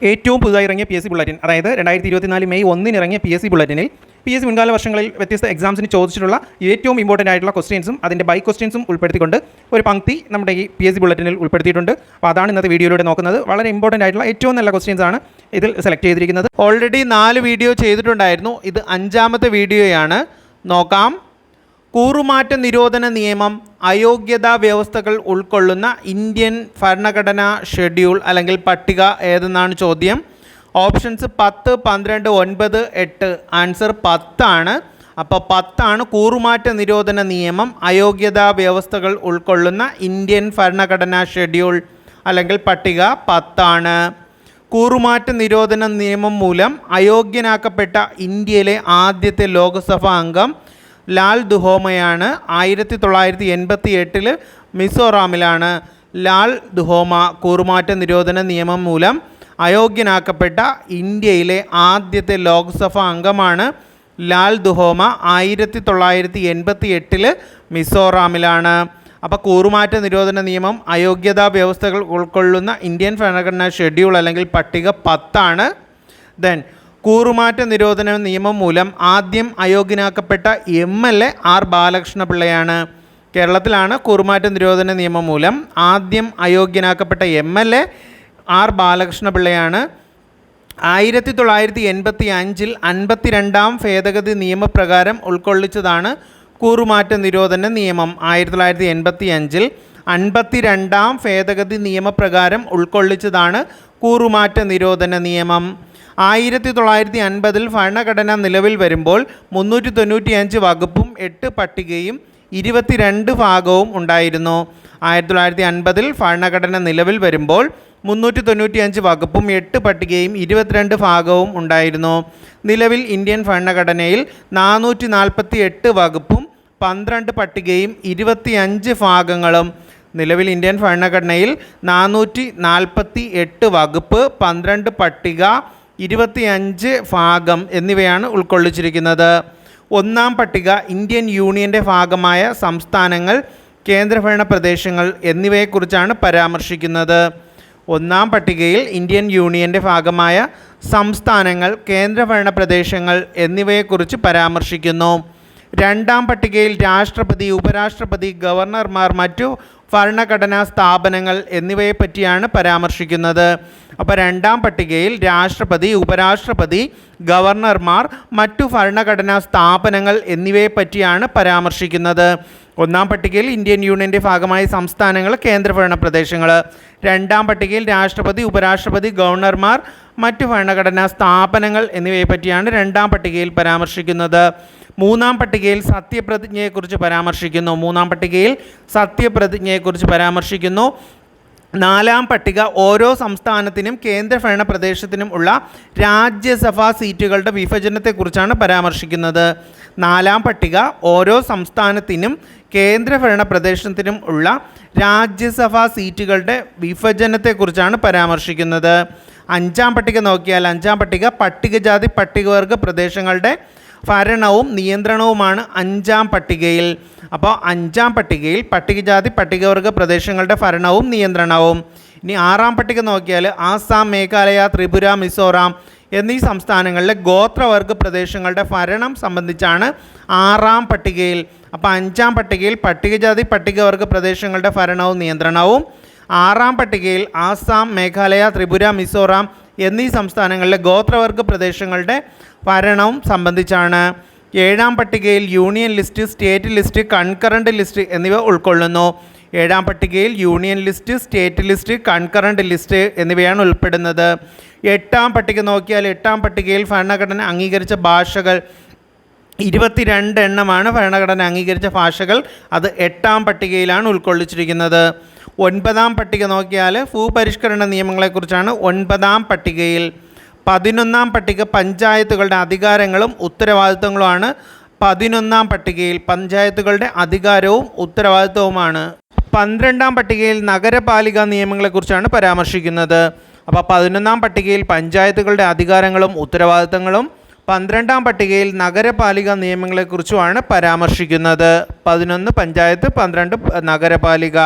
ഏറ്റവും പുതുതായി ഇറങ്ങിയ PSC ബുള്ളറ്റിൻ, അതായത് 2024 മെയ് 1 ഇറങ്ങിയ PSC ബുള്ളറ്റിനിൽ PSC മുൻകാല വർഷങ്ങളിൽ വ്യത്യസ്ത എക്സാംസിന് ചോദിച്ചിട്ടുള്ള ഏറ്റവും ഇമ്പോർട്ടൻ്റ് ആയിട്ടുള്ള ക്വസ്റ്റ്യൻസും അതിൻ്റെ ബൈ ക്വസ്റ്റ്യൻസും ഉൾപ്പെടുത്തിക്കൊണ്ട് ഒരു പങ്ക്തി നമ്മുടെ ഈ PSC ബുള്ളറ്റിനിൽ ഉൾപ്പെടുത്തിയിട്ടുണ്ട്. അപ്പോൾ അതാണ് ഇന്നത്തെ വീഡിയോയിലൂടെ നോക്കുന്നത്. വളരെ ഇമ്പോർട്ടൻ്റ് ആയിട്ടുള്ള ഏറ്റവും നല്ല ക്വസ്റ്റ്യൻസ് ആണ് ഇതിൽ സെലക്ട് ചെയ്തിരിക്കുന്നത്. ഓൾറെഡി 4 വീഡിയോ ചെയ്തിട്ടുണ്ടായിരുന്നു, ഇത് 5ാമത്തെ വീഡിയോയാണ്. നോക്കാം. കൂറുമാറ്റ നിരോധന നിയമം അയോഗ്യതാ വ്യവസ്ഥകൾ ഉൾക്കൊള്ളുന്ന ഇന്ത്യൻ ഭരണഘടനാ ഷെഡ്യൂൾ അല്ലെങ്കിൽ പട്ടിക ഏതെന്നാണ് ചോദ്യം. ഓപ്ഷൻസ് 10, 12, 9, 8. ആൻസർ 10 ആണ്. അപ്പോൾ 10 ആണ്. കൂറുമാറ്റ നിരോധന നിയമം അയോഗ്യതാ വ്യവസ്ഥകൾ ഉൾക്കൊള്ളുന്ന ഇന്ത്യൻ ഭരണഘടനാ ഷെഡ്യൂൾ അല്ലെങ്കിൽ പട്ടിക 10 ആണ്. കൂറുമാറ്റ നിരോധന നിയമം മൂലം അയോഗ്യനാക്കപ്പെട്ട ഇന്ത്യയിലെ ആദ്യത്തെ ലോക്സഭാ അംഗം ലാൽ ദുഹോമയാണ്. 1988 മിസോറാമിലാണ് ലാൽ ദുഹോമ കൂറുമാറ്റ നിരോധന നിയമം മൂലം അയോഗ്യനാക്കപ്പെട്ട ഇന്ത്യയിലെ ആദ്യത്തെ ലോക്സഭാ അംഗമാണ് ലാൽ ദുഹോമ. 1988 മിസോറാമിലാണ്. അപ്പോൾ കൂറുമാറ്റ നിരോധന നിയമം അയോഗ്യതാ വ്യവസ്ഥകൾ ഉൾക്കൊള്ളുന്ന ഇന്ത്യൻ ഭരണഘടനാ ഷെഡ്യൂൾ അല്ലെങ്കിൽ പട്ടിക 10 ആണ്. ദെൻ കൂറുമാറ്റ നിരോധന നിയമം മൂലം ആദ്യം അയോഗ്യനാക്കപ്പെട്ട MLA ആർ ബാലകൃഷ്ണപിള്ളയാണ്. കേരളത്തിലാണ് കൂറുമാറ്റ നിരോധന നിയമം മൂലം ആദ്യം അയോഗ്യനാക്കപ്പെട്ട MLA ആർ ബാലകൃഷ്ണപിള്ളയാണ്. 1985 52ാം ഭേദഗതി നിയമപ്രകാരം ഉൾക്കൊള്ളിച്ചതാണ് കൂറുമാറ്റ നിരോധന നിയമം. 1985 52ാം ഭേദഗതി നിയമപ്രകാരം ഉൾക്കൊള്ളിച്ചതാണ് കൂറുമാറ്റ നിരോധന നിയമം. 1950 ഭരണഘടന നിലവിൽ വരുമ്പോൾ 395 വകുപ്പും 8 പട്ടികയും 22 ഭാഗവും ഉണ്ടായിരുന്നു. 1950 ഭരണഘടന നിലവിൽ വരുമ്പോൾ 395 വകുപ്പും 8 പട്ടികയും 22 ഭാഗവും ഉണ്ടായിരുന്നു. നിലവിൽ ഇന്ത്യൻ ഭരണഘടനയിൽ 448 വകുപ്പും 12 പട്ടികയും 25 ഭാഗങ്ങളും. നിലവിൽ ഇന്ത്യൻ ഭരണഘടനയിൽ 448 വകുപ്പ്, 12 പട്ടിക, 25 ഭാഗം എന്നിവയാണ് ഉൾക്കൊള്ളിച്ചിരിക്കുന്നത്. 1ാം പട്ടിക ഇന്ത്യൻ യൂണിയൻ്റെ ഭാഗമായ സംസ്ഥാനങ്ങൾ, കേന്ദ്രഭരണ പ്രദേശങ്ങൾ എന്നിവയെക്കുറിച്ചാണ് പരാമർശിക്കുന്നത്. 1ാം പട്ടികയിൽ ഇന്ത്യൻ യൂണിയൻ്റെ ഭാഗമായ സംസ്ഥാനങ്ങൾ, കേന്ദ്രഭരണ പ്രദേശങ്ങൾ എന്നിവയെക്കുറിച്ച് പരാമർശിക്കുന്നു. 2ാം പട്ടികയിൽ രാഷ്ട്രപതി, ഉപരാഷ്ട്രപതി, ഗവർണർമാർ, മറ്റു ഭരണഘടനാ സ്ഥാപനങ്ങൾ എന്നിവയെപ്പറ്റിയാണ് പരാമർശിക്കുന്നത്. അപ്പോൾ 2ാം പട്ടികയിൽ രാഷ്ട്രപതി, ഉപരാഷ്ട്രപതി, ഗവർണർമാർ, മറ്റു ഭരണഘടനാ സ്ഥാപനങ്ങൾ എന്നിവയെപ്പറ്റിയാണ് പരാമർശിക്കുന്നത്. 1ാം പട്ടികയിൽ ഇന്ത്യൻ യൂണിയൻ്റെ ഭാഗമായ സംസ്ഥാനങ്ങൾ, കേന്ദ്രഭരണ പ്രദേശങ്ങൾ. 2ാം പട്ടികയിൽ രാഷ്ട്രപതി, ഉപരാഷ്ട്രപതി, ഗവർണർമാർ, മറ്റു ഭരണഘടനാ സ്ഥാപനങ്ങൾ എന്നിവയെപ്പറ്റിയാണ് 2ാം പട്ടികയിൽ പരാമർശിക്കുന്നത്. 3ാം പട്ടികയിൽ സത്യപ്രതിജ്ഞയെക്കുറിച്ച് പരാമർശിക്കുന്നു. 3ാം പട്ടികയിൽ സത്യപ്രതിജ്ഞയെക്കുറിച്ച് പരാമർശിക്കുന്നു. 4ാം പട്ടിക ഓരോ സംസ്ഥാനത്തിനും കേന്ദ്രഭരണ പ്രദേശത്തിനും ഉള്ള രാജ്യസഭാ സീറ്റുകളുടെ വിഭജനത്തെക്കുറിച്ചാണ് പരാമർശിക്കുന്നത്. 4ാം പട്ടിക ഓരോ സംസ്ഥാനത്തിനും കേന്ദ്രഭരണ പ്രദേശത്തിനും ഉള്ള രാജ്യസഭാ സീറ്റുകളുടെ വിഭജനത്തെക്കുറിച്ചാണ് പരാമർശിക്കുന്നത്. 5ാം പട്ടിക നോക്കിയാൽ 5ാം പട്ടിക പട്ടികജാതി പട്ടികവർഗ പ്രദേശങ്ങളുടെ ഭരണവും നിയന്ത്രണവുമാണ് 5ാം പട്ടികയിൽ. അപ്പോൾ 5ാം പട്ടികയിൽ പട്ടികജാതി പട്ടികവർഗ പ്രദേശങ്ങളുടെ ഭരണവും നിയന്ത്രണവും. ഇനി 6ാം പട്ടിക നോക്കിയാൽ ആസാം, മേഘാലയ, ത്രിപുര, മിസോറാം എന്നീ സംസ്ഥാനങ്ങളിലെ ഗോത്രവർഗ പ്രദേശങ്ങളുടെ ഭരണം സംബന്ധിച്ചാണ് 6ാം പട്ടികയിൽ. അപ്പോൾ 5ാം പട്ടികയിൽ പട്ടികജാതി പട്ടികവർഗ പ്രദേശങ്ങളുടെ ഭരണവും നിയന്ത്രണവും, 6ാം പട്ടികയിൽ ആസാം, മേഘാലയ, ത്രിപുര, മിസോറാം എന്നീ സംസ്ഥാനങ്ങളിലെ ഗോത്രവർഗ പ്രദേശങ്ങളുടെ ഭരണവും സംബന്ധിച്ചാണ്. 7ാം പട്ടികയിൽ union list, state list, concurrent list എന്നിവ ഉൾക്കൊള്ളുന്നു. 7ാം പട്ടികയിൽ union list, state list, concurrent list എന്നിവയാണ് ഉൾപ്പെടുന്നത്. 8ാം പട്ടിക നോക്കിയാൽ 8ാം പട്ടികയിൽ ഭരണഘടന അംഗീകരിച്ച ഭാഷകൾ 22 എണ്ണമാണ് ഭരണഘടന അംഗീകരിച്ച ഭാഷകൾ. അത് 8ാം പട്ടികയിലാണ് ഉൾക്കൊള്ളിച്ചിരിക്കുന്നത്. 9ാം പട്ടിക നോക്കിയാൽ ഭൂപരിഷ്കരണ നിയമങ്ങളെക്കുറിച്ചാണ് 9ാം പട്ടികയിൽ. 11ാം പട്ടിക പഞ്ചായത്തുകളുടെ അധികാരങ്ങളും ഉത്തരവാദിത്തങ്ങളുമാണ് 11ാം പട്ടികയിൽ. പഞ്ചായത്തുകളുടെ അധികാരവും ഉത്തരവാദിത്തവുമാണ്. 12ാം പട്ടികയിൽ നഗരപാലിക നിയമങ്ങളെക്കുറിച്ചാണ് പരാമർശിക്കുന്നത്. അപ്പോൾ 11ാം പട്ടികയിൽ പഞ്ചായത്തുകളുടെ അധികാരങ്ങളും ഉത്തരവാദിത്തങ്ങളും, 12ാം പട്ടികയിൽ നഗരപാലിക നിയമങ്ങളെക്കുറിച്ചുമാണ് പരാമർശിക്കുന്നത്. 11 പഞ്ചായത്ത്, 12 നഗരപാലിക.